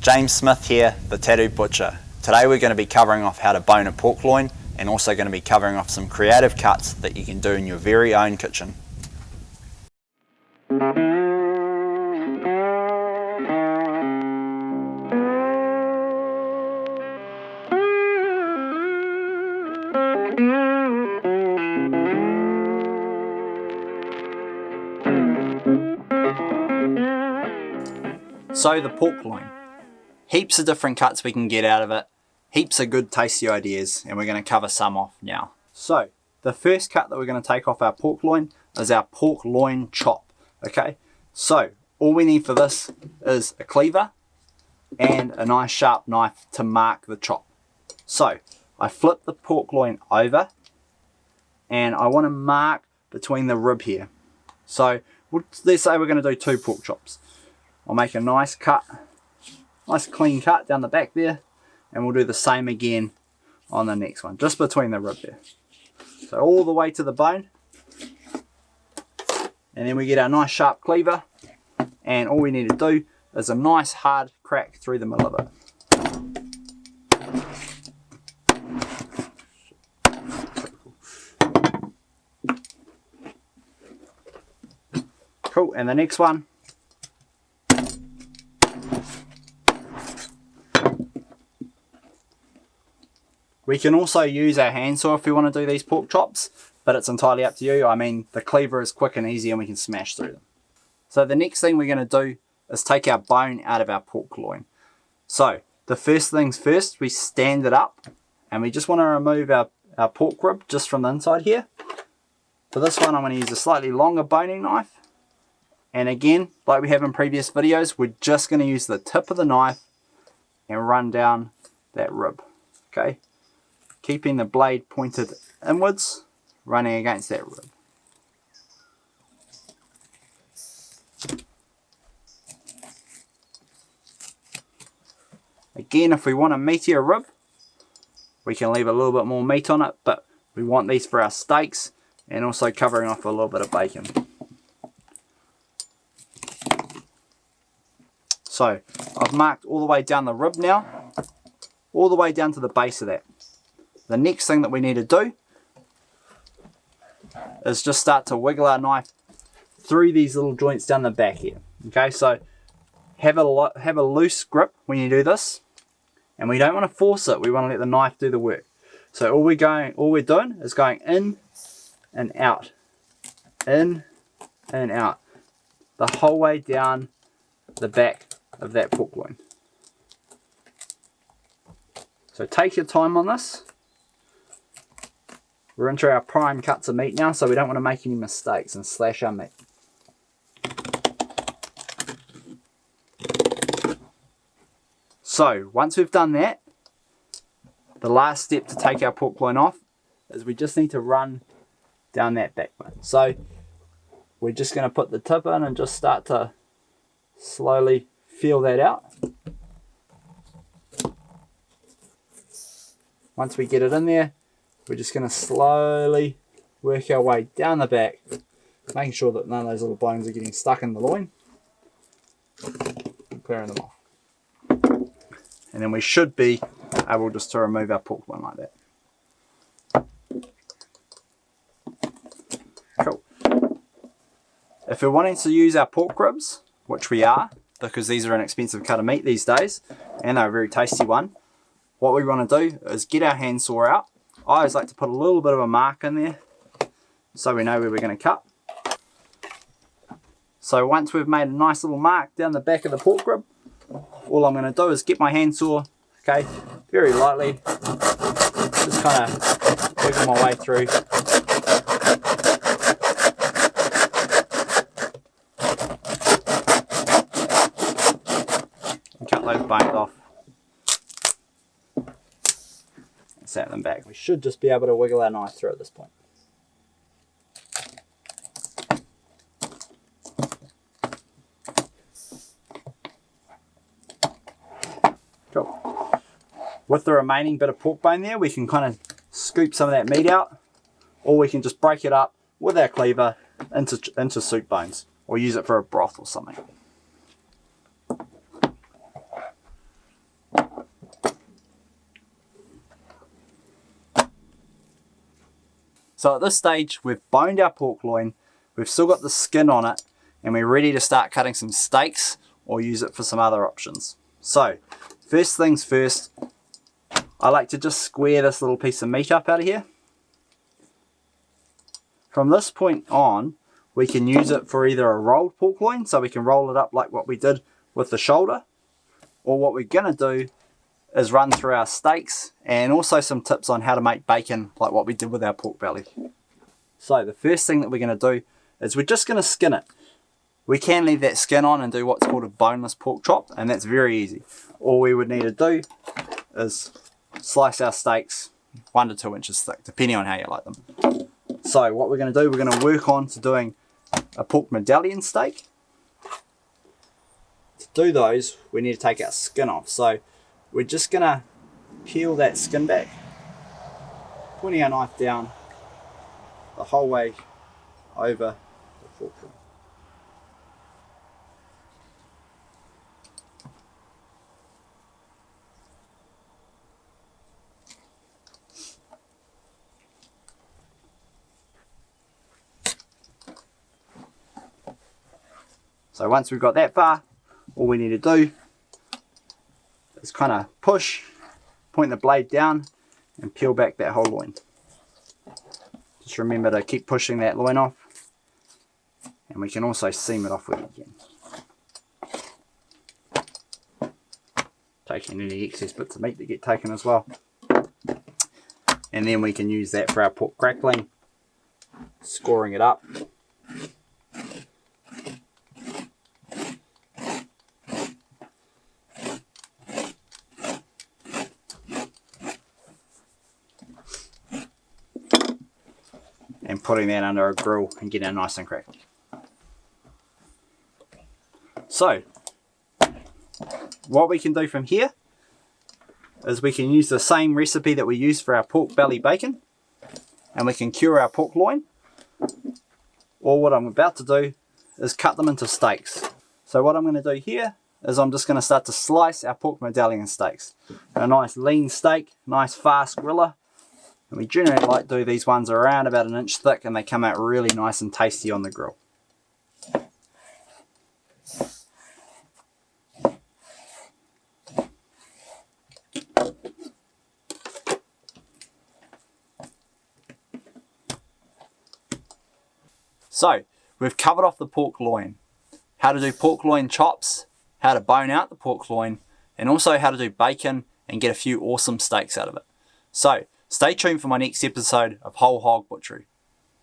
James Smith here, the Tattooed Butcher. Today we're going to be covering off how to bone a pork loin and also going to be covering off some creative cuts that you can do in your very own kitchen. So the pork loin. Heaps of different cuts we can get out of it. Heaps of good tasty ideas, and we're going to cover some off now. So the first cut that we're going to take off our pork loin is our pork loin chop. Okay, so all we need for this is a cleaver and a nice sharp knife to mark the chop. So I flip the pork loin over and I want to mark between the rib here. So let's say we're going to do 2 pork chops. I'll make a nice cut, nice clean cut down the back there, and we'll do the same again on the next one, just between the rib there. So all the way to the bone, and then we get our nice sharp cleaver, and all we need to do is a nice hard crack through the middle of it. Cool, and the next one. We can also use our handsaw if we want to do these pork chops, but it's entirely up to you. I mean, the cleaver is quick and easy and we can smash through them. So the next thing we're going to do is take our bone out of our pork loin. So the first things first, we stand it up and we just want to remove our pork rib just from the inside here. For this one, I'm going to use a slightly longer boning knife. And again, like we have in previous videos, we're just going to use the tip of the knife and run down that rib. Okay. Keeping the blade pointed inwards, running against that rib. Again, if we want a meatier rib, we can leave a little bit more meat on it, but we want these for our steaks and also covering off a little bit of bacon. So I've marked all the way down the rib now, all the way down to the base of that. The next thing that we need to do is just start to wiggle our knife through these little joints down the back here. Okay, so have a loose grip when you do this, and we don't want to force it. We want to let the knife do the work. So all we're doing is going in and out, in and out, the whole way down the back of that pork loin. So take your time on this. We're into our prime cuts of meat now, so we don't want to make any mistakes and slash our meat. So once we've done that, the last step to take our pork loin off is we just need to run down that backbone. So we're just going to put the tip in and just start to slowly feel that out. Once we get it in there, we're just going to slowly work our way down the back, making sure that none of those little bones are getting stuck in the loin, and clearing them off. And then we should be able just to remove our pork loin like that. Cool. If we're wanting to use our pork ribs, which we are, because these are an expensive cut of meat these days, and they're a very tasty one, what we want to do is get our handsaw out. I always like to put a little bit of a mark in there so we know where we're going to cut. So once we've made a nice little mark down the back of the pork rib, all I'm going to do is get my handsaw, okay, very lightly, just kind of wiggle my way through. And cut those bones off. Set them back. We should just be able to wiggle our knife through at this point. Cool. With the remaining bit of pork bone there, we can kind of scoop some of that meat out, or we can just break it up with our cleaver into soup bones, or use it for a broth or something. So at this stage, we've boned our pork loin, we've still got the skin on it, and we're ready to start cutting some steaks or use it for some other options. So, first things first, I like to just square this little piece of meat up out of here. From this point on, we can use it for either a rolled pork loin, so we can roll it up like what we did with the shoulder, or what we're going to do is run through our steaks and also some tips on how to make bacon like what we did with our pork belly. So the first thing that we're going to do is we're just going to skin it. We can leave that skin on and do what's called a boneless pork chop, and that's very easy. All we would need to do is slice our steaks 1 to 2 inches thick, depending on how you like them. So what we're going to do, we're going to work on to doing a pork medallion steak. To do those, we need to take our skin off. So we're just going to peel that skin back, pointing our knife down the whole way over the fork. So once we've got that far, all we need to do is kind of push, point the blade down and peel back that whole loin. Just remember to keep pushing that loin off, and we can also seam it off with it again. Taking any excess bits of meat that get taken as well. And then we can use that for our pork crackling, scoring it up. And putting that under a grill and getting it nice and cracked. So, what we can do from here is we can use the same recipe that we used for our pork belly bacon, and we can cure our pork loin. Or what I'm about to do is cut them into steaks. So what I'm going to do here is I'm just going to start to slice our pork medallion steaks. A nice lean steak, nice fast griller. And we generally like to do these ones around about 1 inch thick, and they come out really nice and tasty on the grill. So, we've covered off the pork loin. How to do pork loin chops, how to bone out the pork loin, and also how to do bacon and get a few awesome steaks out of it. So, stay tuned for my next episode of Whole Hog Butchery.